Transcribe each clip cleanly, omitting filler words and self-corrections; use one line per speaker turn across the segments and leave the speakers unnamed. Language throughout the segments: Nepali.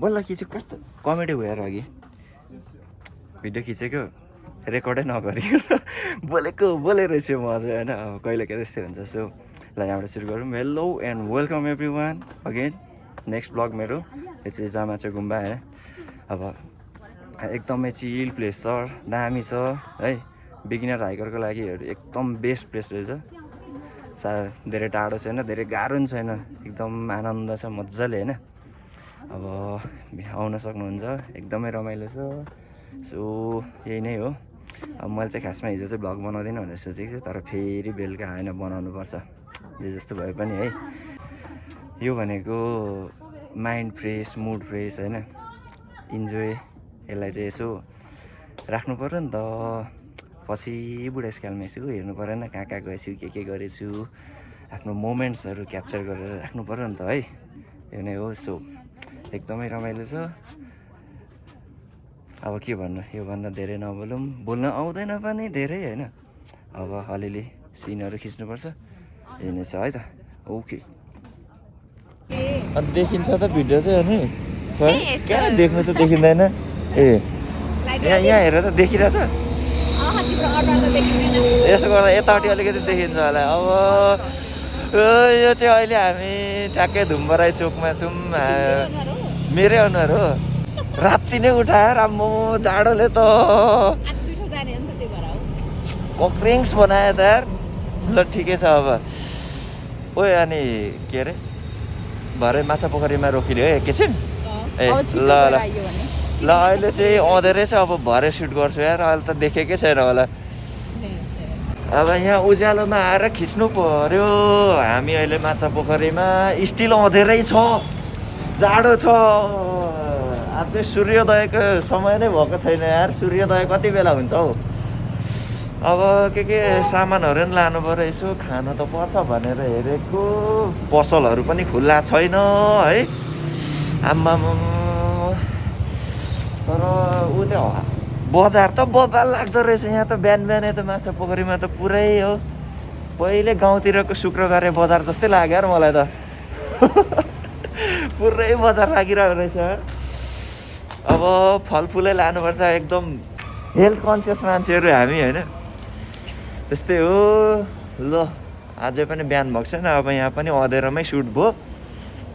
बल्ल खिचेको कस्तो कमेडी भयो र अघि भिडियो खिचेको रेकर्डै नगरिकन बोले रहेछु म अझै होइन अब कहिले कहिले त्यस्तै हुन्छ सो ल यहाँबाट सुरु गरौँ hello and welcome every one again next blog मेरो यो चाहिँ जामाचो गुम्बा होइन अब एकदमै चिल प्लेस छ दामी छ है बिगिनर हाइकरको लागि एकदम बेस्ट प्लेस रहेछ धेरै टाढो छैन धेरै गाह्रो पनि छैन एकदम आनन्द छ मजाले होइन अब आउन सक्नुहुन्छ एकदमै रमाइलो छ सो यही नै हो अब मैले चाहिँ खासमा हिजो चाहिँ भ्लग बनाउँदिनँ भनेर सोचेको थिएँ तर फेरि बेलुका होइन बनाउनु पर्छ जे जस्तो भए पनि है यो भनेको माइन्ड फ्रेस मुड फ्रेस होइन इन्जोय यसलाई चाहिँ यसो राख्नु पऱ्यो नि त पछि बुढेसकालमा यसो हेर्नु परेन कहाँ कहाँ गएछु के गरेछु आफ्नो मोमेन्ट्सहरू क्याप्चर गरेर राख्नु पऱ्यो नि त है यो नै हो सो एकदमै रमाइलो छ अब के भन्नु योभन्दा धेरै नबोलौँ बोल्न आउँदैन पनि धेरै होइन अब अलिअलि सिनहरू खिच्नुपर्छ यही नै छ है त ओके देखिन्छ त भिडियो चाहिँ अनि कहाँ देख्नु त देखिँदैन ए यहाँ हेरेर त देखिरहेछ यसो गर्दा यतापट्टि अलिकति देखिन्छ होला अब यो चाहिँ अहिले हामी ठ्याक्कै धुम्बराई चोकमा छौँ मेरै अनुहार हो राति नै उठाएर आम्मो जाडोले त कक्रिङ्स बनायो त यार ल ठिकै छ अब ओए अनि के अरे भरे माछा पोखरीमा रोकिदियो है एकैछिन ए ल ल ल अहिले चाहिँ आउँदै छ अब भरे सुट गर्छु यार अहिले त देखेकै छैन होला अब यहाँ उज्यालोमा आएर खिच्नु पर्यो हामी अहिले माछा पोखरीमा स्टिल अँधेरै छ जाडो छ आज चाहिँ सूर्योदयको समय नै भएको छैन यार सूर्योदय कति बेला हुन्छ हौ अब के सामानहरू पनि लानु पऱ्यो यसो खानु त पर्छ भनेर हेरेको पसलहरू पनि खुल्ला छैन है आम्मामा तर ऊ त्यो बजार त बबाल लाग्दो रहेछ यहाँ त बिहानै त माछा पोखरीमा त पुरै हो पहिले गाउँतिरको शुक्रबारे बजार जस्तै लाग्यो यार मलाई त पुरै बजार लागिरहेको रहेछ अब फलफुलै लानुपर्छ एकदम हेल्थ कन्सियस मान्छेहरू हामी होइन त्यस्तै हो ल अझै पनि बिहान भएको छैन अब यहाँ पनि अँधेरोमै सुट भयो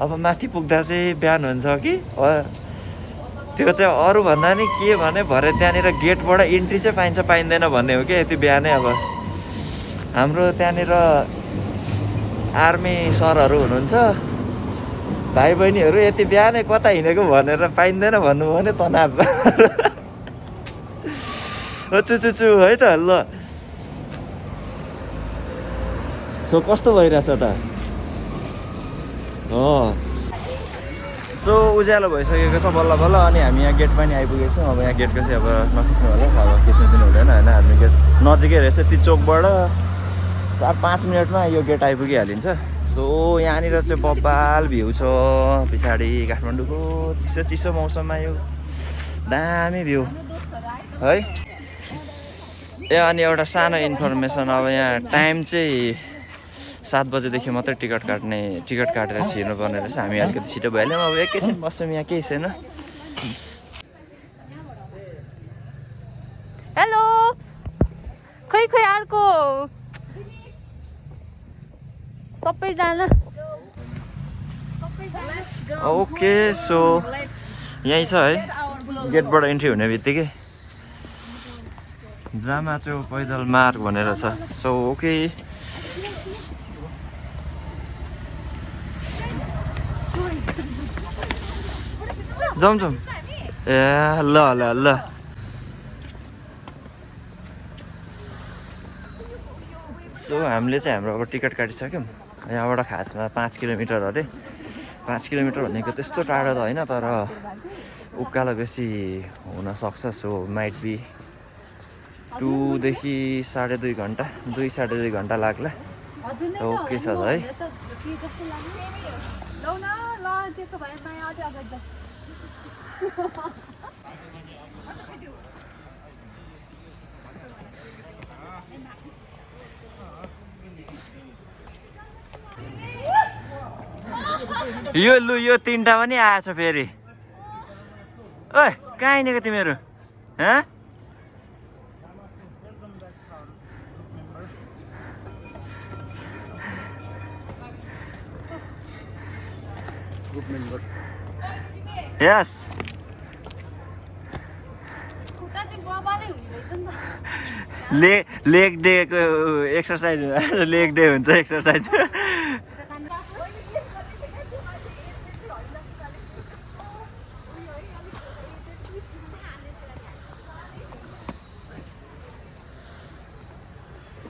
अब माथि पुग्दा चाहिँ बिहान हुन्छ कि त्यो चाहिँ अरूभन्दा नि के भने भरे त्यहाँनिर गेटबाट इन्ट्री चाहिँ पाइन्छ पाइँदैन भन्ने हो कि यति बिहानै अब हाम्रो त्यहाँनिर आर्मी सरहरू हुनुहुन्छ भाइ बहिनीहरू यति बिहानै कता हिँडेको भनेर पाइँदैन भन्नुभयो भने तनाव चुचुचु है त ल सो कस्तो भइरहेछ त सो उज्यालो भइसकेको छ बल्ल बल्ल अनि हामी यहाँ गेट पनि आइपुगेको छौँ अब यहाँ गेटको चाहिँ अब नखिच्नु होला अब खिच्नु दिनु हुँदैन होइन हामी गेट नजिकै रहेछ ती चोकबाट 4-5 मिनटमा यो गेट आइपुगिहालिन्छ सो यहाँनिर चाहिँ बब्बाल भ्यू छ पछाडि काठमाडौँको चिसो मौसममा यो दामी भ्यू है ए अनि एउटा सानो इन्फर्मेसन अब यहाँ टाइम चाहिँ 7 बजेदेखि मात्रै टिकट काटेर छिर्नुपर्ने रहेछ हामी अलिकति छिटो भइहाल्यौँ अब एकैछिन बस्छौँ यहाँ केही छैन
हेलो खै अर्को सबैजना
ओके सो यहीँ छ है गेटबाट इन्ट्री हुने बित्तिकै जामाचो पैदल मार्ग भनेर छ सो ओके जाउँ ए ल सो हामीले चाहिँ हाम्रो अब टिकट काटिसक्यौँ यहाँबाट खासमा 5 किलोमिटर अरे 5 किलोमिटर भनेको त्यस्तो टाढो त होइन तर उकालो बेसी हुनसक्छ सो माइट बी 2 देखि 2.5 घन्टा 2-2.5 घन्टा लाग्ला ओके छ है यो 3टा पनि आएछ फेरि ओए कहाँ हिँडेको तिमीहरू हँ
ग्रुप मेम्बर
यस लेग डेको एक्सर्साइज लेग डे हुन्छ एक्सर्साइज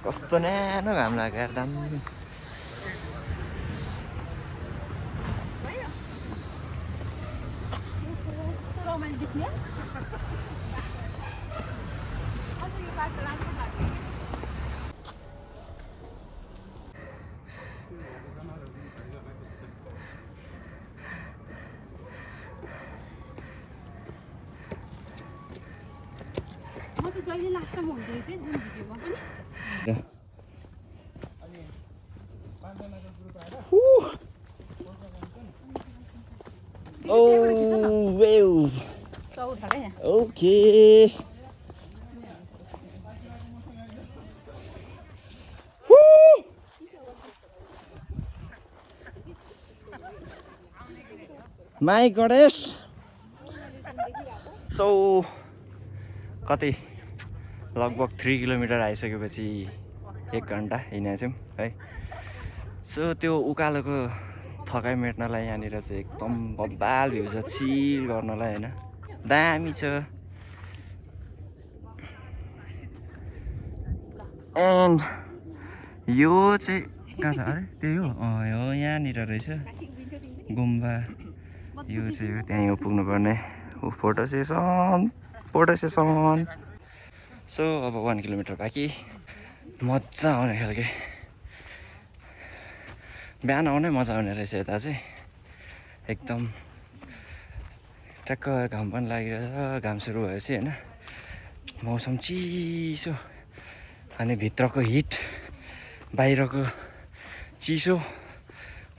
कस्तो न्यानो घाम लाग्यो यार दामी
जहिले लास्ट टाइम हुँदै चाहिँ जुन भिडियोमा पनि चौर छ क्या यहाँ
ओके माई गणेश सो कति लगभग 3 किलोमिटर आइसकेपछि 1 घन्टा हिँडेको छौँ है सो त्यो उकालोको थकाइ मेट्नलाई यहाँनिर चाहिँ एकदम बब्बाल भ्यू छ चिल गर्नलाई होइन दामी छ एन्ड यो चाहिँ कहाँ छ अरे त्यही हो यो यहाँनिर रहेछ गुम्बा यो चाहिँ हो त्यहीँ हो पुग्नुपर्ने फोटो सेसन सो अब 1 किलोमिटर बाँकी मजा आउने खालके बिहान आउनै मजा आउने रहेछ यता चाहिँ एकदम ट्याक्क घाम पनि लागिरहेछ घाम सुरु भएपछि होइन मौसम चिसो अनि भित्रको हिट बाहिरको चिसो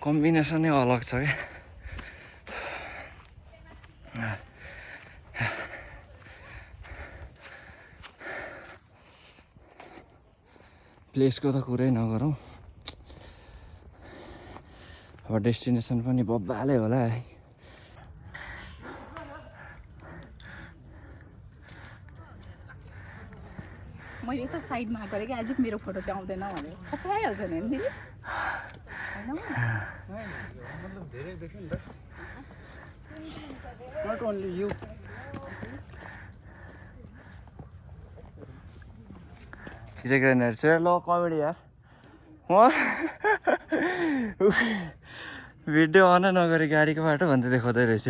कम्बिनेसनै अलग छ क्या प्लेसको त कुरै नगरौँ अब डेस्टिनेसन पनि बब्बालै होला है
मैले यता साइडमा गरेँ कि आज मेरो फोटो चाहिँ आउँदैन भनेर सबै आइहाल्छ नि दिदी
मतलब धेरै देख्यो नि त नट ओन्ली यु
ल कमेडी यार म भिडियो अन नगरी गाडीको बाटो भन्दै देखाउँदै रहेछ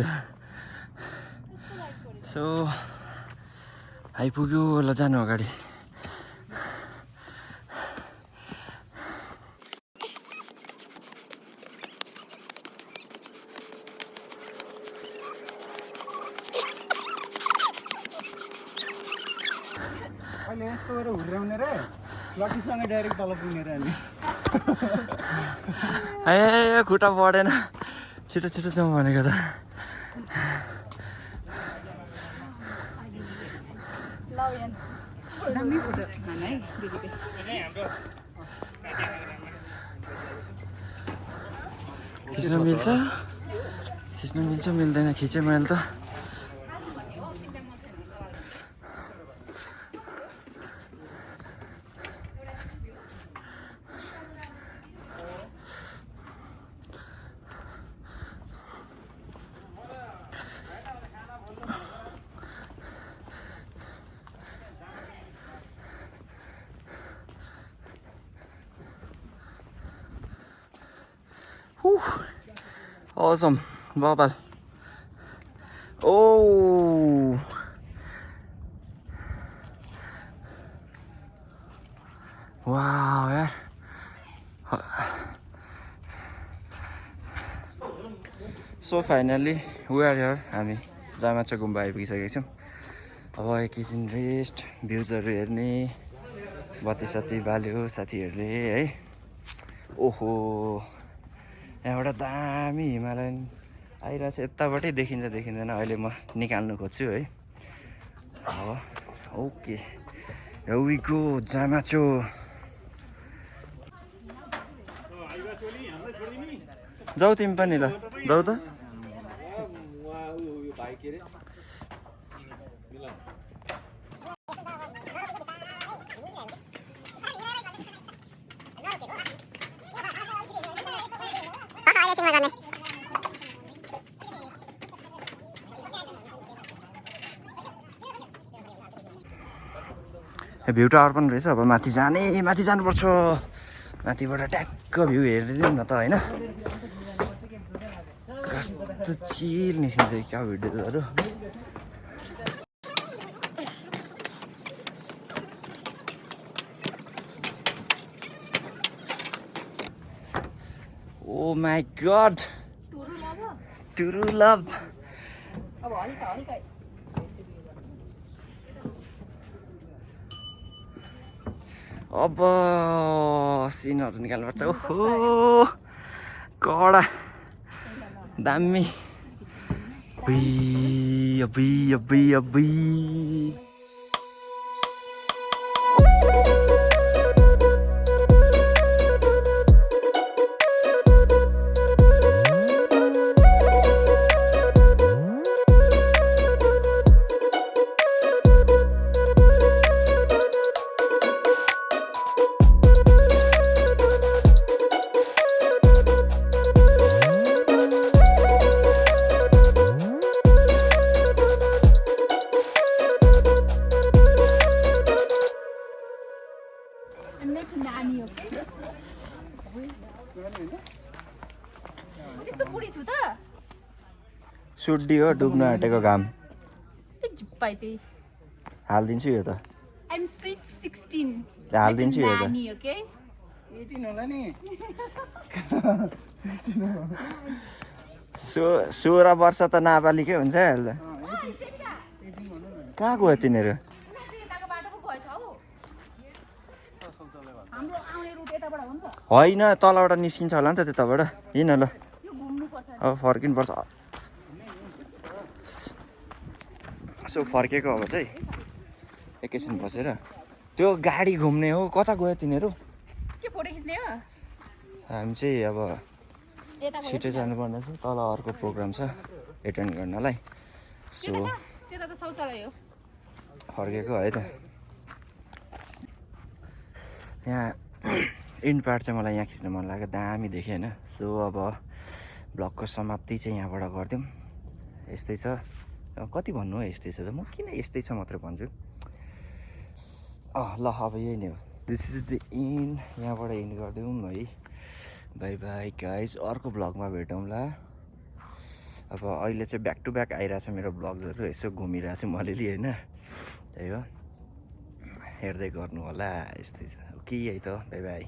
सो आइपुग्यो ल जानु अगाडि
अहिले यस्तो गरेर हुर्याउने रे लकीसँगै डाइरेक्ट तल पुग्ने रे हामी
ए खुट्टा बढेन छिटो छिटो जाउँ भनेको त
दामी फोटो खान है दिदीको
खिच्न मिल्छ मिल्दैन खिचेँ मैले त Awesome, bubble. Oh, wow, यार. So finally, we are here. हामी Jamacho Gumba आइपुगिसकेका छौँ. अब एकैछिन रेस्ट, भ्युजहरू हेर्ने, बत्ती सत्ती बाल्यो साथीहरूले है. ओहो, यहाँबाट दामी हिमालयन आइरहेको छ यताबाटै देखिँदैन अहिले म निकाल्नु खोज्छु है okay here we go Jamacho जाऊ तिमी पनि ल जाऊ त भ्यू टावर पनि रहेछ अब माथि जानुपर्छ माथिबाट ट्याक्क भ्यू हेरिदिउँ न त होइन कस्तो चिल निस्किन्छ क्या भिडियोहरू ओ माई गड टुरु लभ
अब हल्का हल्का
अब सिनहरू निकाल्नुपर्छ ओहो कडा दामी अब्बी
नानी हो कि यस्तो बुढी छु त
सुड्डी हो डुब्न आँटेको घाम
झुप्पाइ त्यही
हालिदिन्छु यो त
आइएम 16
हालिदिन्छु यो त
नानी हो के
18 होला नि
16 वर्ष त नाबालिकै हुन्छ अहिले कहाँ गयो तिनीहरू
हाम्रो आउने रुट यताबाट हो नि त
होइन तलबाट निस्किन्छ होला नि त त्यताबाट हिँड ल
यो घुम्नु पर्छ
अब फर्किनुपर्छ यसो फर्केको अब चाहिँ एकैछिन बसेर त्यो गाडी घुम्ने हो कता गयो तिनीहरू
के फोटो खिच्ने हो
हामी चाहिँ अब
यता
छिटो जानुपर्ने छ तल अर्को प्रोग्राम छ एटेन्ड गर्नलाई सो
त्यता त शौचालय हो
फर्केको है त यहाँ इन्ड पार्ट चाहिँ मलाई यहाँ खिच्न मन लाग्यो दामी देखेँ होइन सो अब ब्लगको समाप्ति चाहिँ यहाँबाट गरिदिउँ यस्तै छ कति भन्नु हो यस्तै छ म किन यस्तै छ मात्रै भन्छु ल अब यही नै हो दिस इज द इन्ड यहाँबाट इन्ड गरिदिउँ है बाई बाई गाइज अर्को ब्लगमा भेटौँला अब अहिले चाहिँ ब्याक टु ब्याक आइरहेछ मेरो ब्लग्सहरू यसो घुमिरहेको छु म अलिअलि होइन त्यही हो हेर्दै गर्नु होला यस्तै छ ओके है त बाई बाई